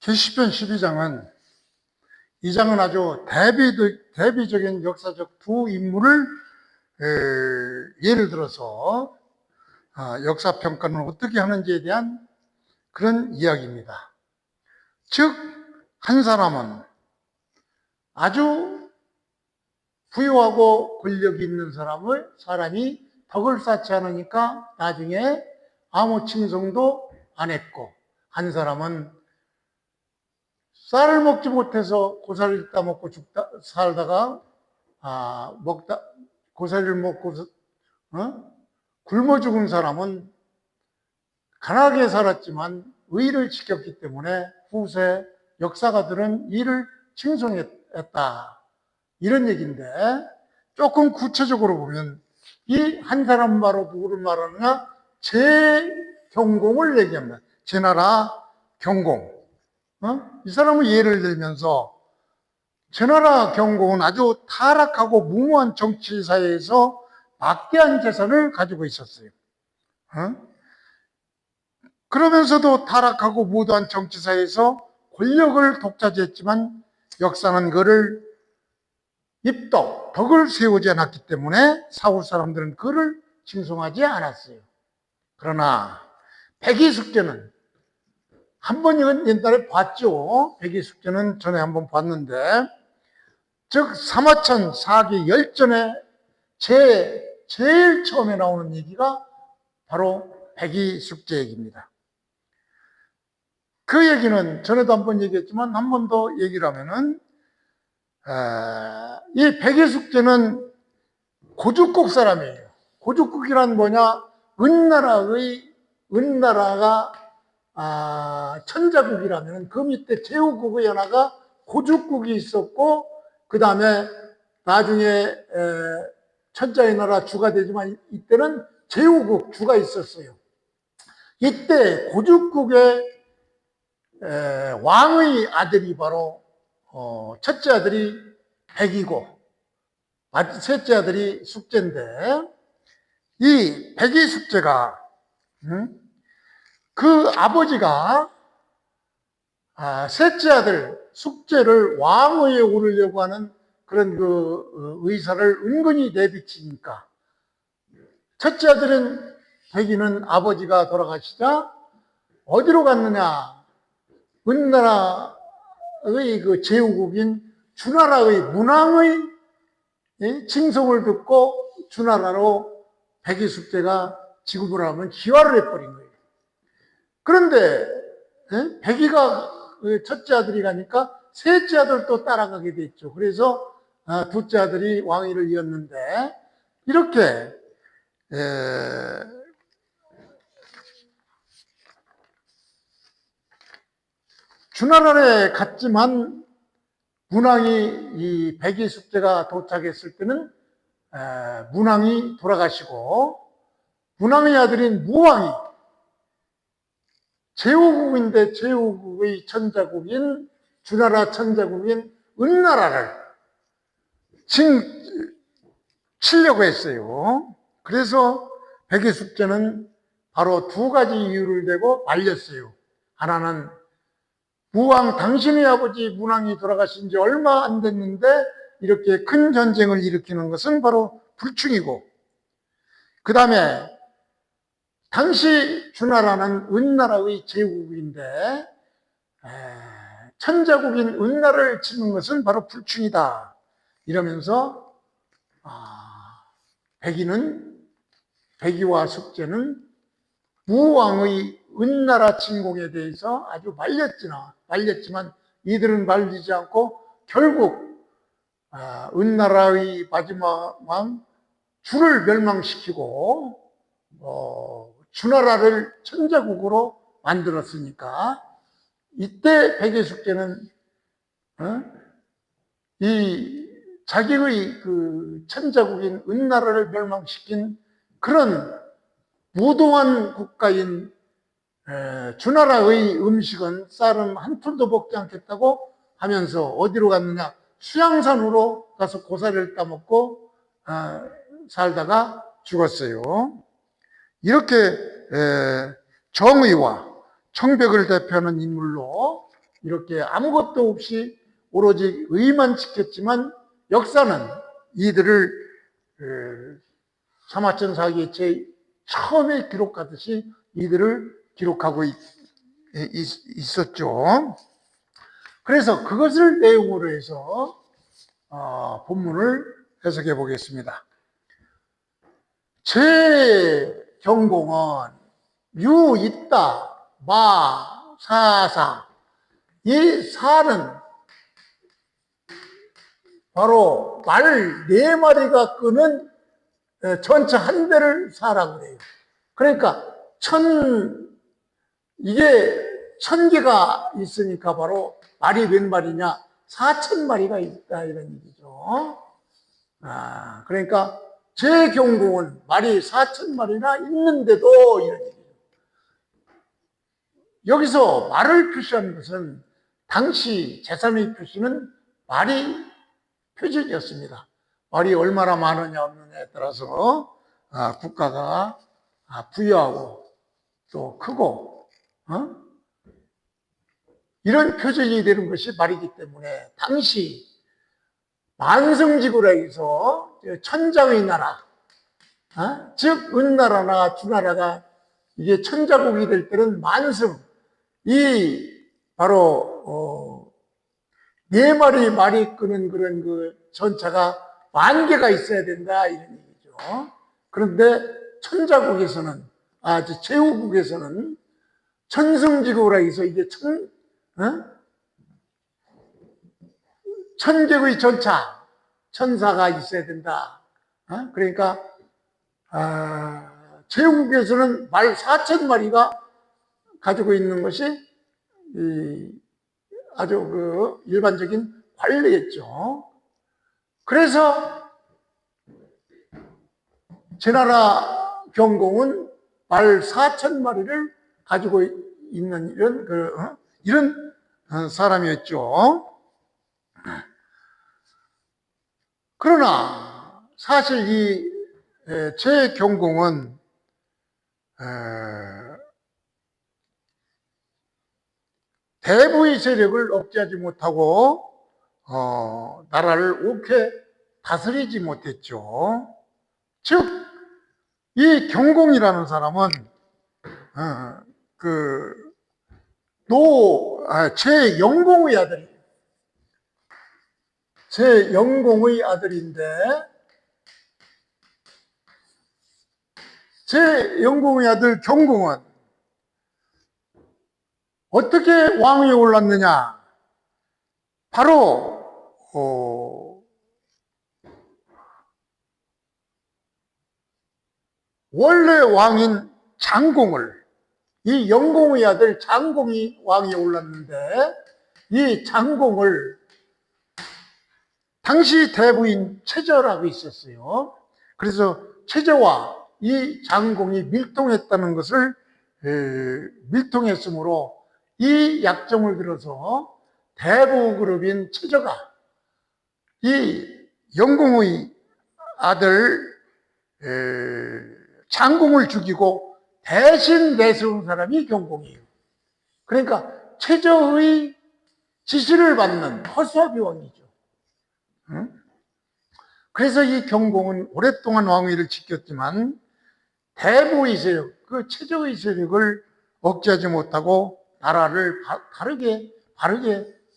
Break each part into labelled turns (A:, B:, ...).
A: 계시편 12장은 이 장은 아주 대비적인 역사적 두 인물을 예를 들어서 역사 평가는 어떻게 하는지에 대한 그런 이야기입니다. 즉, 한 사람은 아주 부유하고 권력이 있는 사람이 덕을 쌓지 않으니까 나중에 아무 칭송도 안 했고, 한 사람은 쌀을 먹지 못해서 고사리를 따먹고 살다가 고사리를 먹고 굶어 죽은 사람은 가난하게 살았지만 의를 지켰기 때문에 후세 역사가들은 이를 칭송했다, 이런 얘기인데, 조금 구체적으로 보면 이 한 사람 바로 누구를 말하느냐? 제경공을 얘기합니다. 제나라 경공. 이 사람은 예를 들면서 제나라 경공은 아주 타락하고 무모한 정치 사회에서 막대한 재산을 가지고 있었어요. 그러면서도 타락하고 무도한 정치 사회에서 권력을 독차지했지만 역사는 그를 덕을 세우지 않았기 때문에 사울 사람들은 그를 칭송하지 않았어요. 그러나 백이숙제는 한 번 옛날에 봤죠. 백이숙제는 전에 한번 봤는데, 즉 사마천 사기 열전에 제일 처음에 나오는 얘기가 바로 백이숙제 얘기입니다. 그 얘기는 전에도 한번 얘기했지만 한 번 더 얘기를 하면은 이 백이숙제는 고죽국 사람이에요. 고죽국이란 뭐냐? 은나라가 천자국이라면 그 밑에 제후국의 하나가 고죽국이 있었고, 그 다음에 나중에 천자의 나라 주가 되지만 이때는 제후국 주가 있었어요. 이때 고죽국의 왕의 아들이 바로 첫째 아들이 백이고 셋째 아들이 숙제인데, 이 백이 숙제가 그 아버지가 셋째 아들 숙제를 왕위에 오르려고 하는 그런 그 의사를 은근히 내비치니까, 첫째 아들은 백이는 아버지가 돌아가시자 어디로 갔느냐? 은나라의 그 제후국인 주나라의 문왕의 칭송을 듣고 주나라로 백이숙제가 지급을 하면 기화를 해버린 거예요. 그런데 백이가 첫째 아들이 가니까 셋째 아들도 따라가게 됐죠. 그래서 둘째 아들이 왕위를 이었는데, 이렇게 주나라에 갔지만 문왕이 이 백이숙제가 도착했을 때는 문왕이 돌아가시고, 문왕의 아들인 무왕이 제후국인데 제후국의 천자국인 주나라 천자국인 은나라를 치려고 했어요. 그래서 백이숙제는 바로 두 가지 이유를 대고 말렸어요. 하나는 무왕, 당신의 아버지 문왕이 돌아가신 지 얼마 안 됐는데 이렇게 큰 전쟁을 일으키는 것은 바로 불충이고, 그 다음에 당시 주나라는 은나라의 제후국인데 천자국인 은나라를 치는 것은 바로 불충이다, 이러면서 백이와 숙제는 무왕의 은나라 침공에 대해서 아주 말렸지만 이들은 말리지 않고 결국 은나라의 마지막 왕 주를 멸망시키고 주나라를 천자국으로 만들었으니까, 이때 백이숙제는 이 자기의 그 천자국인 은나라를 멸망시킨 그런 무도한 국가인 주나라의 음식은 쌀은 한 푼도 먹지 않겠다고 하면서 어디로 갔느냐? 수양산으로 가서 고사리를 따먹고 살다가 죽었어요. 이렇게 정의와 청백을 대표하는 인물로 이렇게 아무것도 없이 오로지 의만 지켰지만 역사는 이들을 사마천 사기의 제일 처음에 기록하듯이 이들을 기록하고 있었죠. 그래서 그것을 내용으로 해서 본문을 해석해 보겠습니다. 제 경공은 유 있다, 마, 사사. 이 사는 바로 말 4마리가 끄는 전차 한 대를 사라고 그래요. 그러니까 이게 1000개가 있으니까 바로 말이 몇 마리냐? 4000마리가 있다 이런 얘기죠. 그러니까 제 경공은 말이 4000마리나 있는데도 이런 얘기죠. 여기서 말을 표시한 것은 당시 제3의 표시는 말이 표적이었습니다. 말이 얼마나 많으냐 없느냐에 따라서 국가가 부유하고 또 크고 이런 표적이 되는 것이 말이기 때문에 당시 만성지구라 해서 천장의 나라, 즉 은나라나 주나라가 이게 천자국이 될 때는 만성, 바로 4마리 말이 끄는 그런 그 전차가 10,000개가 있어야 된다 이런 얘기죠. 그런데 천자국에서는 제후국에서는 천성지구라 해서 이게 1000개의 전차, 천사가 있어야 된다. 그러니까 제후국에서는 말 4000마리가 가지고 있는 것이 아주 그 일반적인 관례였죠. 그래서 제나라 경공은 말 4000마리를 가지고 있는 이런 사람이었죠. 그러나 사실 이 제 경공은 대부의 세력을 억제하지 못하고 나라를 옳게 다스리지 못했죠. 즉, 이 경공이라는 사람은 제영공의 아들이에요. 제영공의 아들인데 제영공의 아들 경공은 어떻게 왕위에 올랐느냐? 바로 원래 왕인 장공을, 이 영공의 아들 장공이 왕위에 올랐는데 이 장공을 당시 대부인 최저라고 있었어요. 그래서 최저와 이 장공이 밀통했다는 것을 밀통했으므로 이 약점을 들어서 대부그룹인 최저가 이 영공의 아들 장공을 죽이고 대신 내세운 사람이 경공이에요. 그러니까 최저의 지시를 받는 허수아비 왕이죠. 그래서 이 경공은 오랫동안 왕위를 지켰지만 대부의 세력, 그 최저의 세력을 억제하지 못하고 나라를 바르게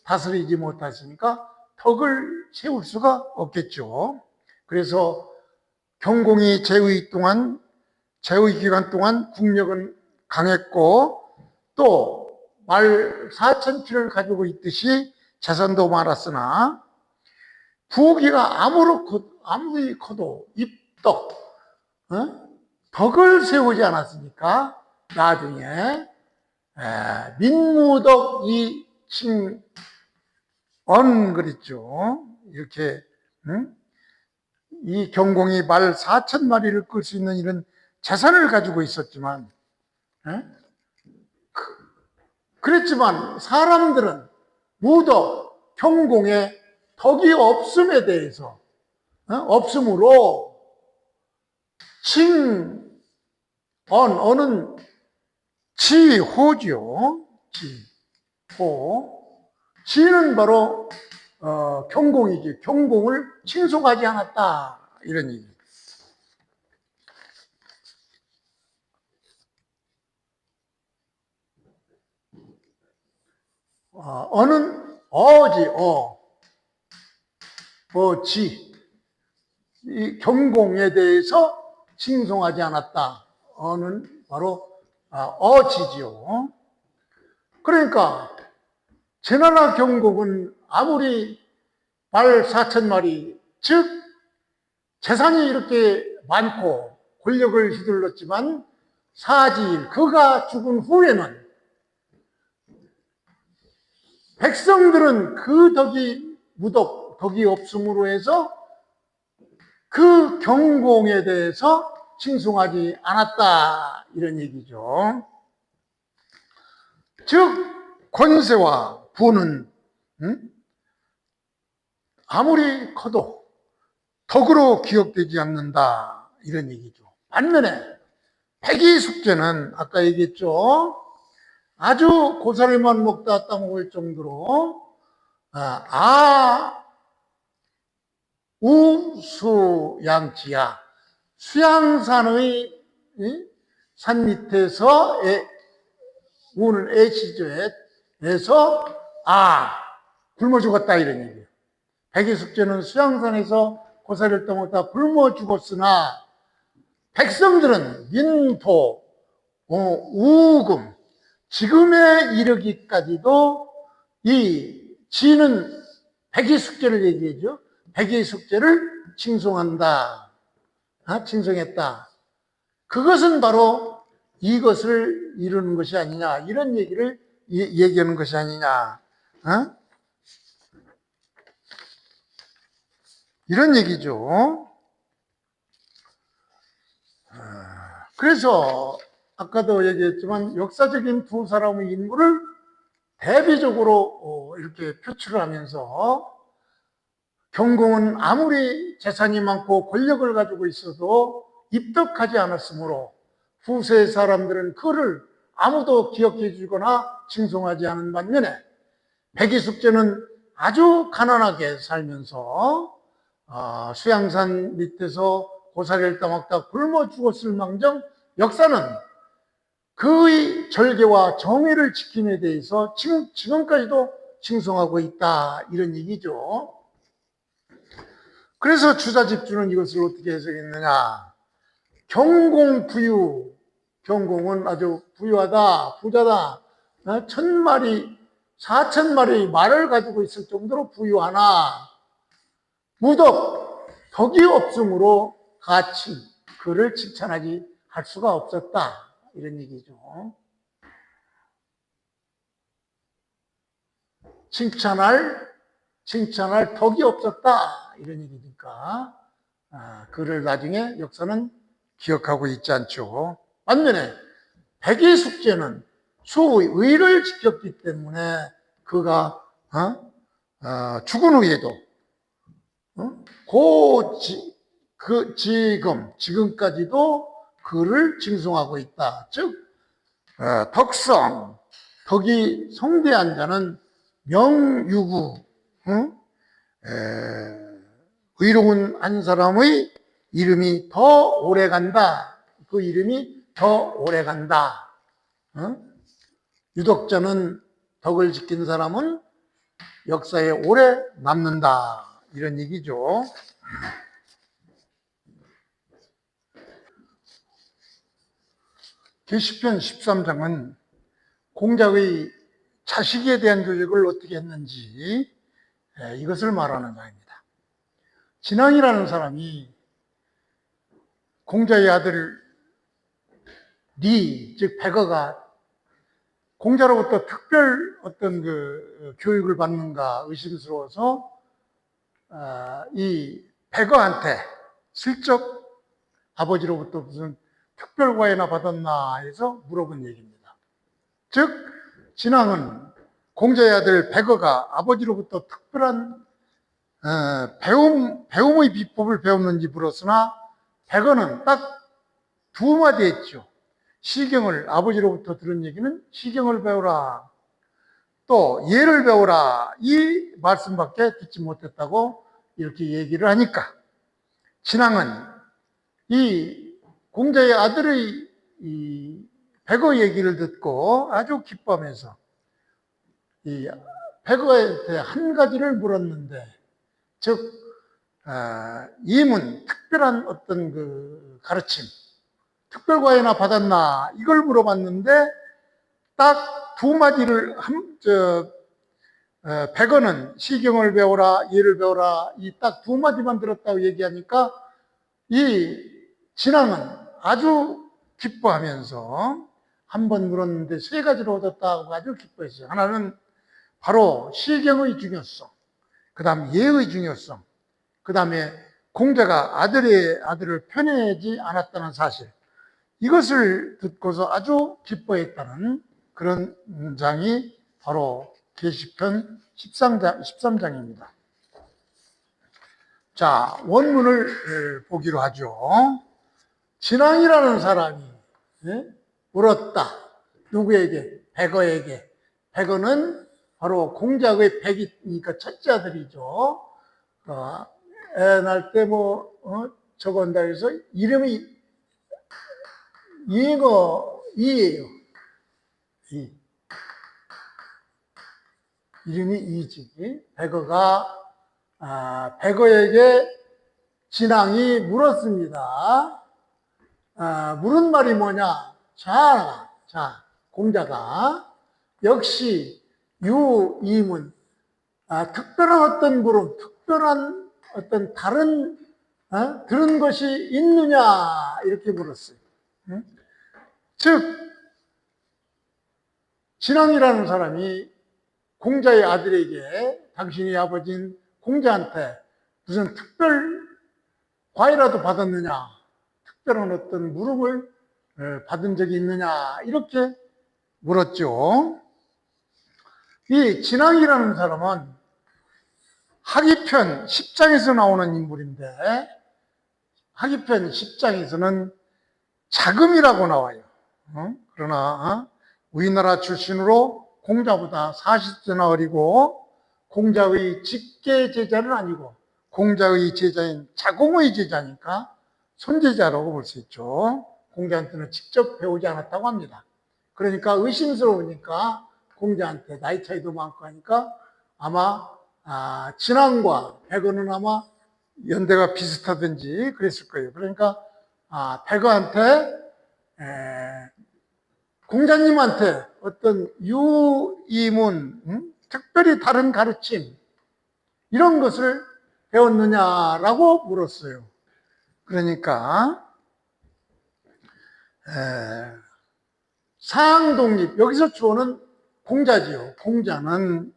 A: 다스리지 못하시니까 덕을 세울 수가 없겠죠. 그래서 경공이 제의 기간 동안 국력은 강했고 또 말 4000필을 가지고 있듯이 재산도 많았으나 부귀가 아무리 커도 입덕, 덕을 세우지 않았으니까 나중에 민무덕 이칭언 그랬죠. 이렇게 이 경공이 말 4000마리를 끌 수 있는 이런 재산을 가지고 있었지만 그랬지만 사람들은 무덕, 경공의 덕이 없음에 대해서 없으므로 언은 지호죠. 지호. 지는 바로 경공이지. 경공을 칭송하지 않았다. 이런 얘기. 어는 어지, 어지. 이 경공에 대해서 칭송하지 않았다. 어는 바로 어지지요. 그러니까 제나라 경공은 아무리 말 4,000마리, 즉 재산이 이렇게 많고 권력을 휘둘렀지만 사지일, 그가 죽은 후에는 백성들은 그 덕이 덕이 없음으로 해서 그 경공에 대해서 칭송하지 않았다. 이런 얘기죠. 즉 권세와 부는 아무리 커도 덕으로 기억되지 않는다. 이런 얘기죠. 반면에 백이숙제는 아까 얘기했죠. 아주 고사리만 먹다 따먹을 정도로 우수양지야, 수양산의 산 밑에서 우는 애시조에서 굶어 죽었다 이런 얘기예요. 백이숙제는 수양산에서 고사리를 떠먹다 굶어 죽었으나 백성들은 민포, 우금, 지금에 이르기까지도 이 지는 백이숙제를 얘기하죠. 백이숙제를 칭송한다. 칭송했다. 그것은 바로 이것을 이루는 것이 아니냐. 이런 얘기를 얘기하는 것이 아니냐. 이런 얘기죠. 그래서 아까도 얘기했지만 역사적인 두 사람의 인물을 대비적으로 이렇게 표출을 하면서 경공은 아무리 재산이 많고 권력을 가지고 있어도 입덕하지 않았으므로 후세 사람들은 그를 아무도 기억해 주거나 칭송하지 않은 반면에 백이숙제는 아주 가난하게 살면서 수양산 밑에서 고사리를 따먹다 굶어 죽었을 망정 역사는 그의 절개와 정의를 지킴에 대해서 지금까지도 칭송하고 있다. 이런 얘기죠. 그래서 주자집주는 이것을 어떻게 해석했느냐. 경공부유, 경공은 아주 부유하다, 부자다. 1,000마리, 4,000마리 말을 가지고 있을 정도로 부유하나 무덕, 덕이 없으므로 같이 그를 칭찬하지 할 수가 없었다. 이런 얘기죠. 칭찬할 덕이 없었다. 이런 얘기니까 그를 나중에 역사는 기억하고 있지 않죠. 반면에 백이숙제는 수의를 지켰기 때문에 그가 죽은 후에도 지금까지도 그를 칭송하고 있다. 즉 덕성, 덕이 성대한 자는 명유구, 의로운 한 사람의 이름이 더 오래간다. 그 이름이 더 오래간다. 유덕자는 덕을 지킨 사람은 역사에 오래 남는다. 이런 얘기죠. 계시편 13장은 공자의 자식에 대한 교육을 어떻게 했는지 이것을 말하는 장입니다. 진왕이라는 사람이 공자의 아들 즉 백어가 공자로부터 특별 어떤 그 교육을 받는가 의심스러워서 이 백어한테 슬쩍 아버지로부터 무슨 특별 과외나 받았나 해서 물어본 얘기입니다. 즉 진왕은 공자의 아들 백어가 아버지로부터 특별한 배움의 비법을 배웠는지 물었으나 백어는 딱 두 마디 했죠. 시경을, 아버지로부터 들은 얘기는 시경을 배우라. 또 예를 배우라 이 말씀밖에 듣지 못했다고 이렇게 얘기를 하니까 신앙은 이 공자의 아들의 이 백어 얘기를 듣고 아주 기뻐하면서 이 백어한테 한 가지를 물었는데, 즉 이문 특별한 어떤 그 가르침, 특별과외나 받았나 이걸 물어봤는데 딱 두 마디를 백어는 시경을 배워라 예를 배워라 이 딱 두 마디만 들었다고 얘기하니까 이 신앙은 아주 기뻐하면서 한 번 물었는데 세 가지를 얻었다고 아주 기뻐했어요. 하나는 바로 시경의 중요성, 그 다음 예의 중요성, 그 다음에 공자가 아들을 편애하지 않았다는 사실, 이것을 듣고서 아주 기뻐했다는 그런 문장이 바로 계시편 13장입니다. 자, 원문을 보기로 하죠. 진왕이라는 사람이 물었다. 누구에게? 백어에게. 백어는 바로 공자의 백이니까 첫째 아들이죠. 애 낳을 때 저건다 해서 이름이 이예요. 이름이 이지. 백어가 백어에게 진왕이 물었습니다. 물은 말이 뭐냐? 자, 공자가 역시 유이문, 특별한 어떤 물음, 특별한 어떤 다른 들은 것이 있느냐 이렇게 물었어요. 즉 진왕이라는 사람이 공자의 아들에게 당신의 아버지인 공자한테 무슨 특별 과외라도 받았느냐, 특별한 어떤 물음을 받은 적이 있느냐 이렇게 물었죠. 이 진왕이라는 사람은 하기편 10장에서 나오는 인물인데 하기편 10장에서는 자금이라고 나와요. 그러나 우리나라 출신으로 공자보다 40세나 어리고 공자의 직계 제자는 아니고 공자의 제자인 자공의 제자니까 손제자라고 볼 수 있죠. 공자한테는 직접 배우지 않았다고 합니다. 그러니까 의심스러우니까 공자한테 나이 차이도 많고 하니까 아마 진왕과 백어는 아마 연대가 비슷하든지 그랬을 거예요. 그러니까 백어한테 공자님한테 어떤 유이문, 특별히 다른 가르침 이런 것을 배웠느냐라고 물었어요. 그러니까 사양독립, 여기서 주어는 공자지요. 공자는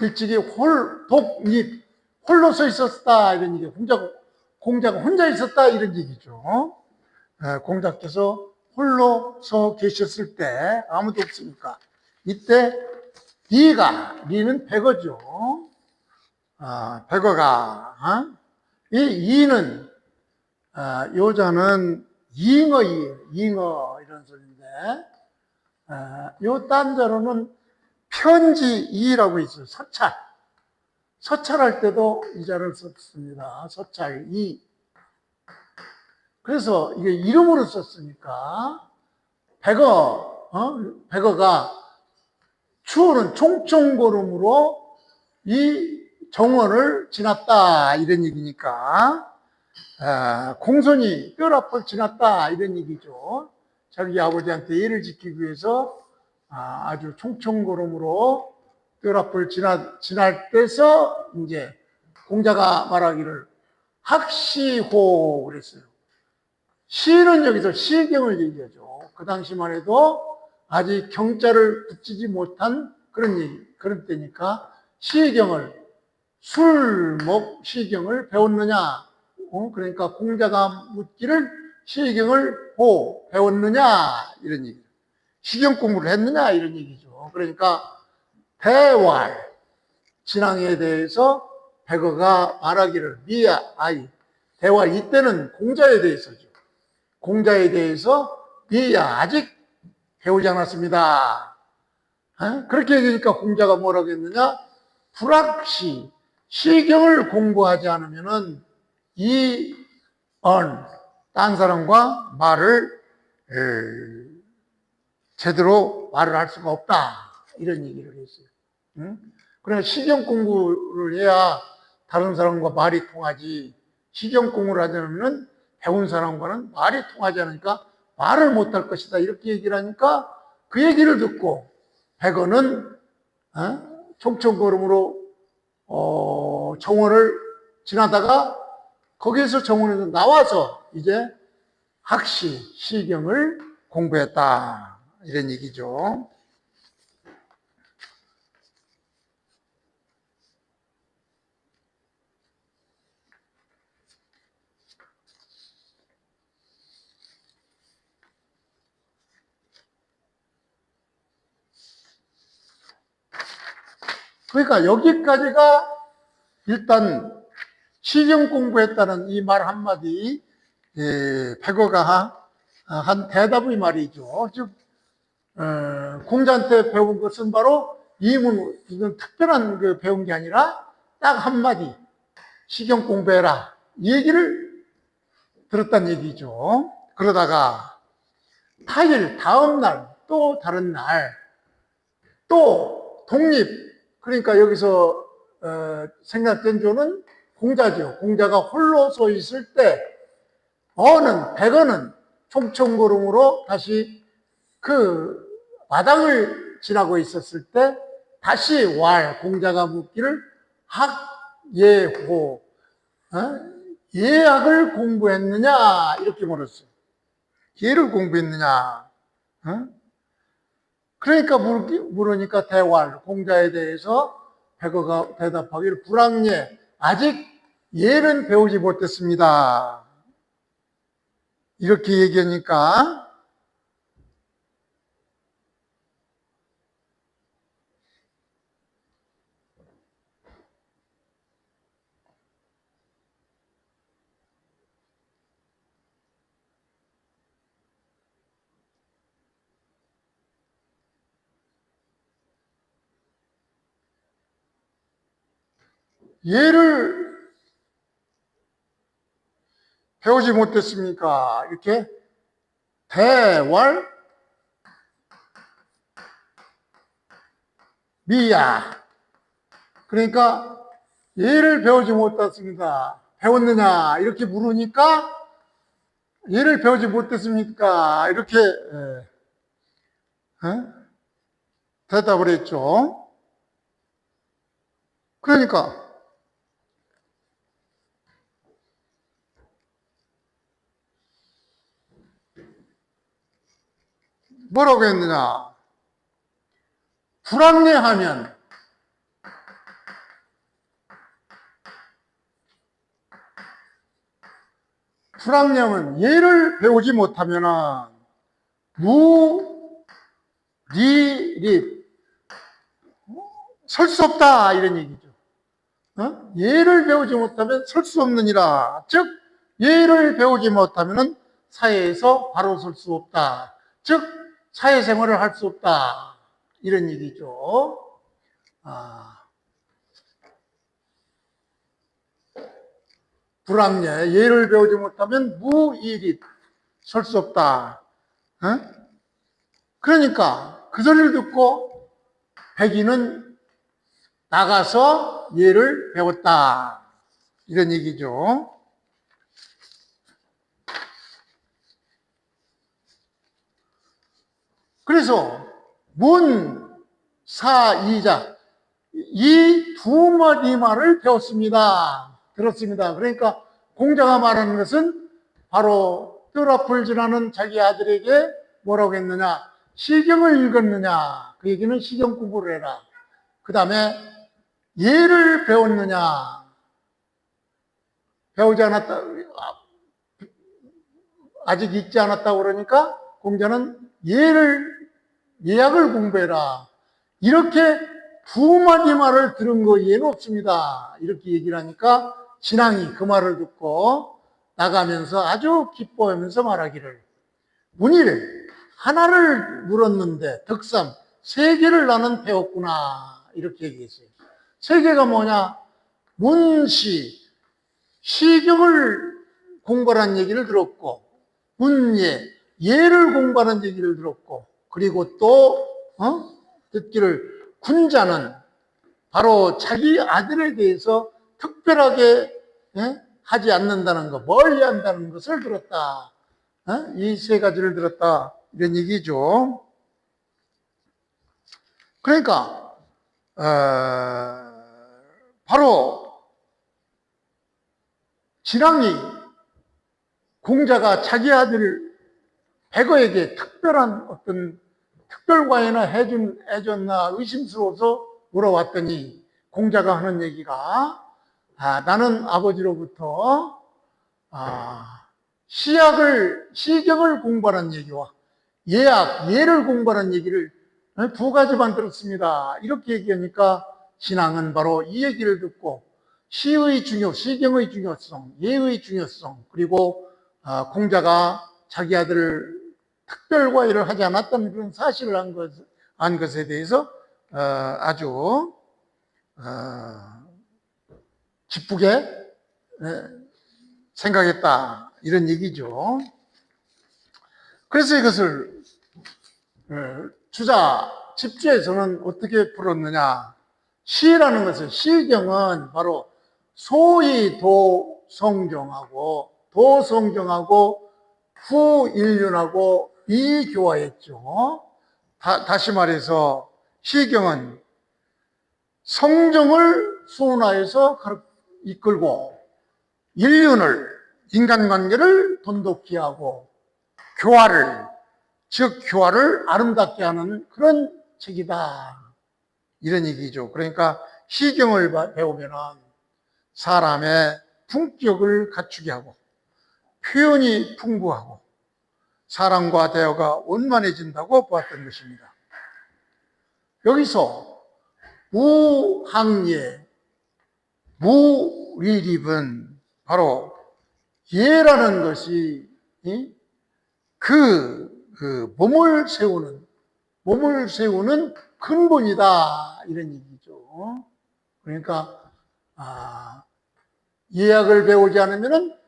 A: 일찍이 독립, 홀로 서 있었다 이런 얘기예요. 공자가 혼자 있었다 이런 얘기죠. 공자께서 홀로 서 계셨을 때 아무도 없으니까 이때 리는 백어죠. 백어가 이 이는 요자는 잉어이에요. 잉어 이런 소리인데 요 딴자로는 편지이라고 있어요. 서찰할 때도 이 자를 썼습니다. 서찰이. 그래서 이게 이름으로 썼으니까 백어가 추호는 총총걸음으로 이 정원을 지났다 이런 얘기니까 공손히 뼈 앞을 지났다 이런 얘기죠. 자기 아버지한테 예를 지키기 위해서 아주 총총걸음으로 뼈 앞을 지날 때서 이제 공자가 말하기를 학시호 그랬어요. 시는 여기서 시경을 얘기하죠. 그 당시만 해도 아직 경자를 붙이지 못한 그런 때니까 시경을 배웠느냐? 그러니까 공자가 묻기를 시경을 배웠느냐? 이런 얘기죠. 시경 공부를 했느냐? 이런 얘기죠. 그러니까 대활, 진왕에 대해서 백어가 말하기를 대활, 이때는 공자에 대해서죠. 공자에 대해서 아직 배우지 않았습니다. 그렇게 얘기하니까 공자가 뭐라고 했느냐? 불학시, 시경을 공부하지 않으면은 딴 사람과 말을 제대로 말을 할 수가 없다. 이런 얘기를 했어요. 그러나 시경 공부를 해야 다른 사람과 말이 통하지. 시경 공부를 하지 않으면 배운 사람과는 말이 통하지 않으니까 말을 못할 것이다. 이렇게 얘기를 하니까 그 얘기를 듣고 백언은 총총걸음으로 정원을 지나다가 거기에서 정원에서 나와서 이제 학시, 시경을 공부했다. 이런 얘기죠. 그러니까 여기까지가 일단 시경 공부했다는 이 말 한마디, 백어가 한 대답의 말이죠. 즉, 공자한테 배운 것은 바로 이문, 이건 특별한 그 배운 게 아니라 딱 한마디, 시경 공부해라. 이 얘기를 들었다는 얘기죠. 그러다가 타일, 다음날, 또 다른 날, 또 독립, 그러니까 여기서 생략된 조는 공자죠. 공자가 홀로 서 있을 때 백어는 총총걸음으로 다시 그 마당을 지나고 있었을 때 다시 공자가 묻기를 학예호, 예학을 공부했느냐 이렇게 물었어요. 예를 공부했느냐. 그러니까 물으니까 대활, 공자에 대해서 백어가 대답하기를 불학예, 아직 예는 배우지 못했습니다. 이렇게 얘기하니까 예를 배우지 못했습니까? 이렇게 대활 미야. 그러니까 예를 배우지 못했습니다. 배웠느냐? 이렇게 물으니까 예를 배우지 못했습니까? 이렇게 대답을 했죠. 그러니까 뭐라고 했느냐? 불합리하면 불합리하면 예를 배우지 못하면 무리립 설 수 없다 이런 얘기죠. 예를 배우지 못하면 설 수 없느니라. 즉 예를 배우지 못하면 사회에서 바로 설 수 없다. 즉 사회생활을 할 수 없다. 이런 얘기죠. 불합리해. 예를 배우지 못하면 무일입 설 수 없다. 그러니까 그 소리를 듣고 백인은 나가서 예를 배웠다. 이런 얘기죠. 그래서 문, 사, 이자 이 두 마디 말을 배웠습니다. 들었습니다. 그러니까 공자가 말하는 것은 바로 뜰 앞을 지나는 자기 아들에게 뭐라고 했느냐? 시경을 읽었느냐? 그 얘기는 시경 공부를 해라. 그 다음에 예를 배웠느냐? 배우지 않았다. 아직 읽지 않았다고 그러니까 공자는 예약을 공부해라. 이렇게 두 마디 말을 들은 거 이해는 없습니다. 이렇게 얘기를 하니까 신앙이 그 말을 듣고 나가면서 아주 기뻐하면서 말하기를 문일 하나를 물었는데 덕삼 3개를 나는 배웠구나 이렇게 얘기했어요. 3개가 뭐냐? 문시, 시경을 공부하는 얘기를 들었고, 문예, 예를 공부하는 얘기를 들었고, 그리고 또 듣기를 군자는 바로 자기 아들에 대해서 특별하게 하지 않는다는 것, 멀리 한다는 것을 들었다. 이 3가지를 들었다 이런 얘기죠. 그러니까 바로 진왕이 공자가 자기 아들 백어에게 특별한 어떤 특별 과외나 해줬나 의심스러워서 물어봤더니 공자가 하는 얘기가 나는 아버지로부터 시경을 공부하는 얘기와 예를 공부하는 얘기를 2가지만 들었습니다. 이렇게 얘기하니까 신앙은 바로 이 얘기를 듣고 시경의 중요성, 예의 중요성, 그리고 공자가 자기 아들을 특별 과외를 하지 않았다는 그런 사실을 안 것에 대해서 아주 기쁘게 생각했다 이런 얘기죠. 그래서 이것을 주자 집주에서는 어떻게 풀었느냐? 시라는 것은 시경은 바로 소위 도성정하고 후인륜하고 비교화했죠. 다시 말해서 시경은 성정을 수운하여서 이끌고 인간관계를 돈독히 하고 교화를 아름답게 하는 그런 책이다 이런 얘기죠. 그러니까 시경을 배우면 사람의 품격을 갖추게 하고 표현이 풍부하고 사람과 대화가 원만해진다고 보았던 것입니다. 여기서 무학예, 무리립은 바로 예라는 것이 몸을 세우는 근본이다 이런 얘기죠. 그러니까 예학을 배우지 않으면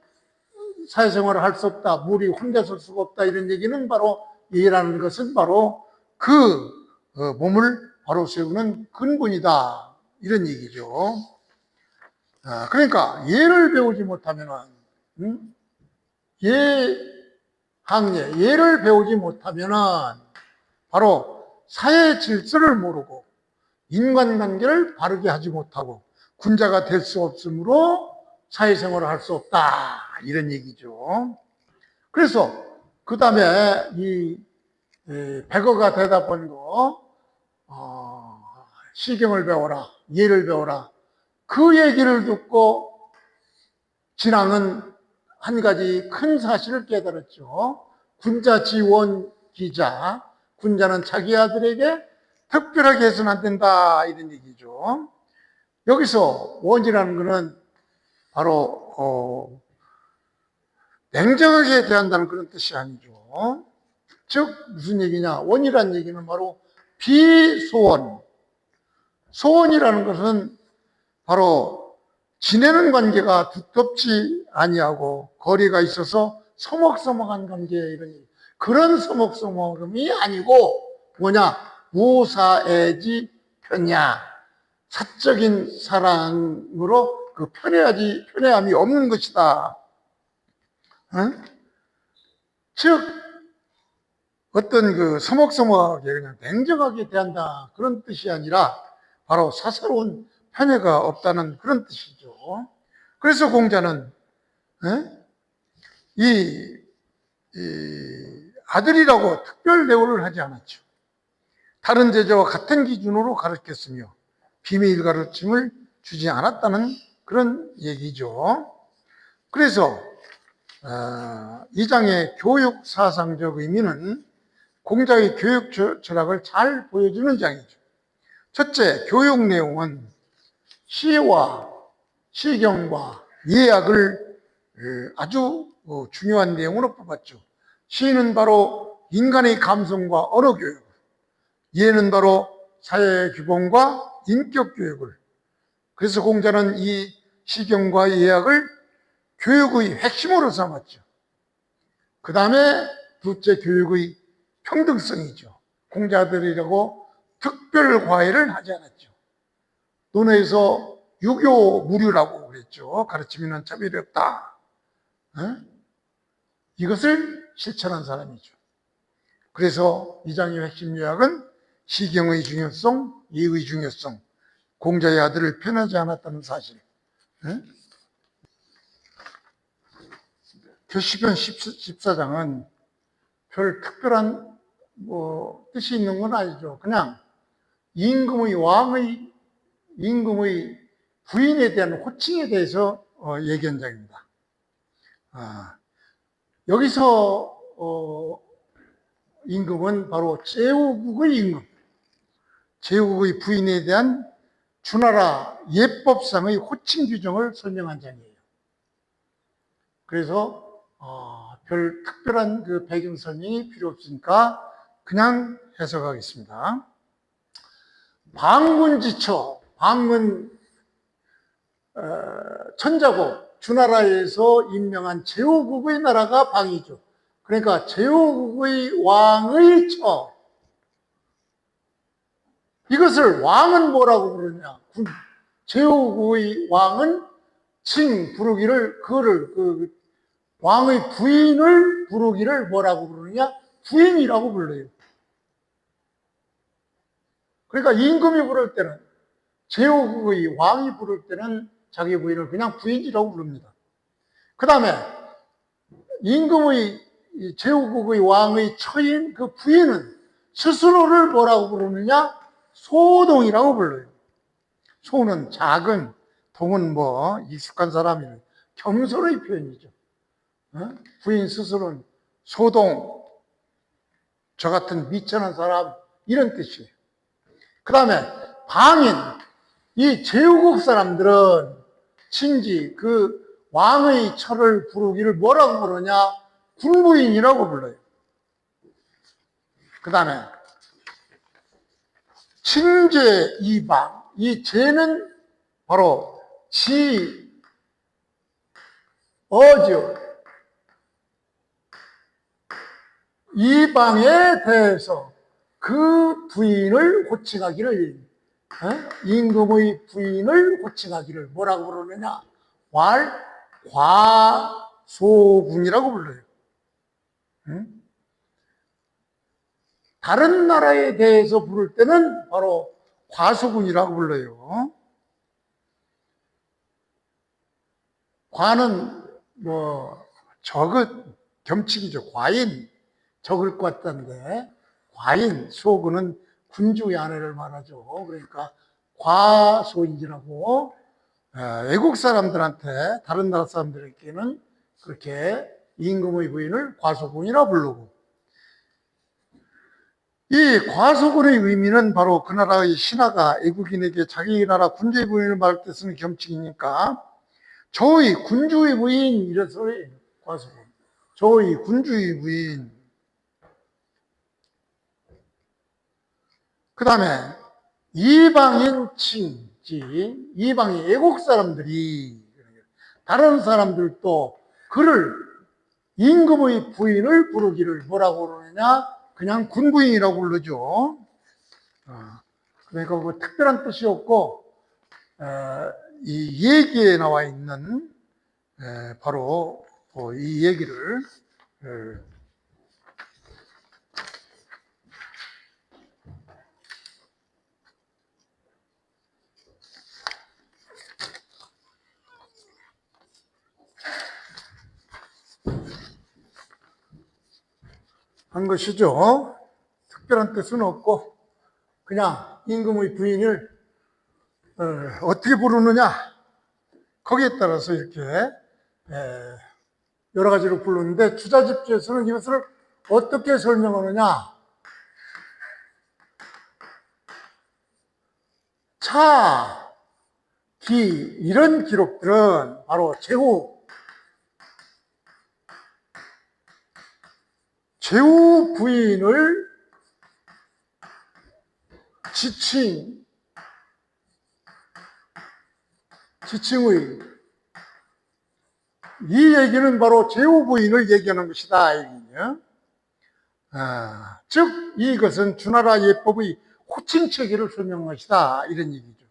A: 사회생활을 할 수 없다, 물이 혼자 설 수가 없다 이런 얘기는 바로 예라는 것은 바로 몸을 바로 세우는 근본이다 이런 얘기죠. 그러니까 예를 배우지 못하면 예를 배우지 못하면 바로 사회 질서를 모르고 인간관계를 바르게 하지 못하고 군자가 될 수 없으므로 사회생활을 할 수 없다 이런 얘기죠. 그래서 그 다음에 이 백어가 대답한 거 시경을 배워라, 예를 배워라 그 얘기를 듣고 진왕은 한 가지 큰 사실을 깨달았죠. 군자 지원 기자, 군자는 자기 아들에게 특별하게 해서는 안 된다 이런 얘기죠. 여기서 원이라는 것은 바로 냉정하게 대한다는 그런 뜻이 아니죠. 즉 무슨 얘기냐? 원이라는 얘기는 바로 비소원. 소원이라는 것은 바로 지내는 관계가 두텁지 아니하고 거리가 있어서 서먹서먹한 관계 이런 그런 서먹서먹음이 아니고 뭐냐? 무사애지 편야. 사적인 사랑으로 그 편애함이 없는 것이다. 즉 어떤 그 서먹서먹하게 그냥 냉정하게 대한다 그런 뜻이 아니라 바로 사사로운 편애가 없다는 그런 뜻이죠. 그래서 공자는 이 아들이라고 특별 대우를 하지 않았죠. 다른 제자와 같은 기준으로 가르쳤으며 비밀 가르침을 주지 않았다는 그런 얘기죠. 그래서 이 장의 교육 사상적 의미는 공자의 교육 철학을 잘 보여주는 장이죠. 첫째, 교육 내용은 시와 시경과 예학을 아주 중요한 내용으로 뽑았죠. 시는 바로 인간의 감성과 언어 교육, 이해는 바로 사회 규범과 인격 교육을. 그래서 공자는 이 시경과 예학을 교육의 핵심으로 삼았죠. 그 다음에 둘째 교육의 평등성이죠. 공자들이라고 특별 과외를 하지 않았죠. 논어에서 유교 무류라고 그랬죠. 가르치면 차별이 없다. 이것을 실천한 사람이죠. 그래서 이 장의 핵심 요약은 시경의 중요성, 예의 중요성, 공자의 아들을 편하지 않았다는 사실. 시편 14장은 별 특별한 뜻이 있는 건 아니죠. 그냥 임금의 부인에 대한 호칭에 대해서 얘기한 장입니다. 여기서 임금은 바로 제후국의 임금, 제후국의 부인에 대한 주나라 예법상의 호칭 규정을 설명한 장이에요. 그래서 별 특별한 그 배경 설명이 필요 없으니까 그냥 해석하겠습니다. 방문지처, 방문 천자고 주나라에서 임명한 제후국의 나라가 방이죠. 그러니까 제후국의 왕의 처. 이것을 왕은 뭐라고 부르냐? 제후국의 왕은 칭 부르기를 그거를 왕의 부인을 부르기를 뭐라고 부르느냐? 부인이라고 불러요. 그러니까 임금이 부를 때는, 제후국의 왕이 부를 때는 자기 부인을 그냥 부인이라고 부릅니다. 그 다음에 임금의, 제후국의 왕의 처인 그 부인은 스스로를 뭐라고 부르느냐? 소동이라고 불러요. 소는 작은, 동은 익숙한 사람이 겸손의 표현이죠. 부인 스스로는 소동, 저 같은 미천한 사람, 이런 뜻이에요. 그 다음에 방인, 이 제후국 사람들은 친지 그 왕의 처를 부르기를 뭐라고 부르냐? 군부인이라고 불러요. 그 다음에 친제 이방, 이 제는 바로 어죠. 이방에 대해서 그 부인을 호칭하기를, 임금의 부인을 호칭하기를 뭐라고 부르느냐? 과소군이라고 불러요. 다른 나라에 대해서 부를 때는 바로 과소군이라고 불러요. 과는 적은 겸칙이죠. 과인, 적을 것 같다는데, 과인, 소군은 군주의 아내를 말하죠. 그러니까 과소인이라고 외국 사람들한테, 다른 나라 사람들에게는 그렇게 임금의 부인을 과소군이라 부르고, 이 과소군의 의미는 바로 그 나라의 신하가 외국인에게 자기 나라 군주의 부인을 말할 때 쓰는 겸칙이니까, 저의 군주의 부인, 이래서 과소군. 저의 군주의 부인. 그 다음에 이방인 친지, 이방인 애국 사람들이, 다른 사람들도 그를, 임금의 부인을 부르기를 뭐라고 그러느냐? 그냥 군부인이라고 부르죠. 그러니까 그 특별한 뜻이 없고, 이 얘기에 나와 있는 바로 이 얘기를 한 것이죠. 특별한 뜻은 없고 그냥 임금의 부인을 어떻게 부르느냐, 거기에 따라서 이렇게 여러 가지로 부르는데, 주자집주에서는 이것을 어떻게 설명하느냐? 차, 기, 이런 기록들은 바로 제후 부인을 지칭의, 이 얘기는 바로 제후 부인을 얘기하는 것이다. 즉 이것은 주나라 예법의 호칭 체계를 설명한 것이다. 이런 얘기죠.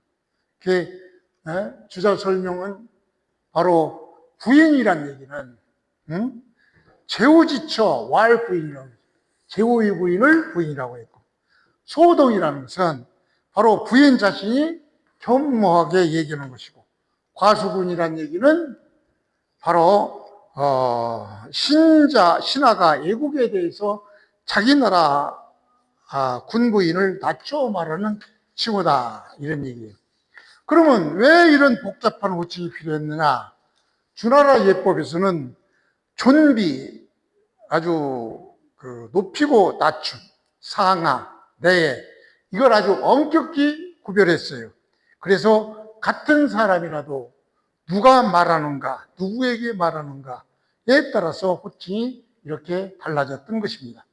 A: 주자 설명은 바로 부인이란 얘기는 제후지처 왈 부인이라고 했죠. 제후의 부인을 부인이라고 했고, 소동이라는 것은 바로 부인 자신이 겸모하게 얘기하는 것이고, 과수군이란 얘기는 바로 신하가 애국에 대해서 자기 나라 군부인을 낮춰 말하는 칭호다, 이런 얘기예요. 그러면 왜 이런 복잡한 호칭이 필요했느냐? 주나라 예법에서는 존비, 아주 높이고 낮춤, 상하, 내에, 이걸 아주 엄격히 구별했어요. 그래서 같은 사람이라도 누가 말하는가, 누구에게 말하는가에 따라서 호칭이 이렇게 달라졌던 것입니다.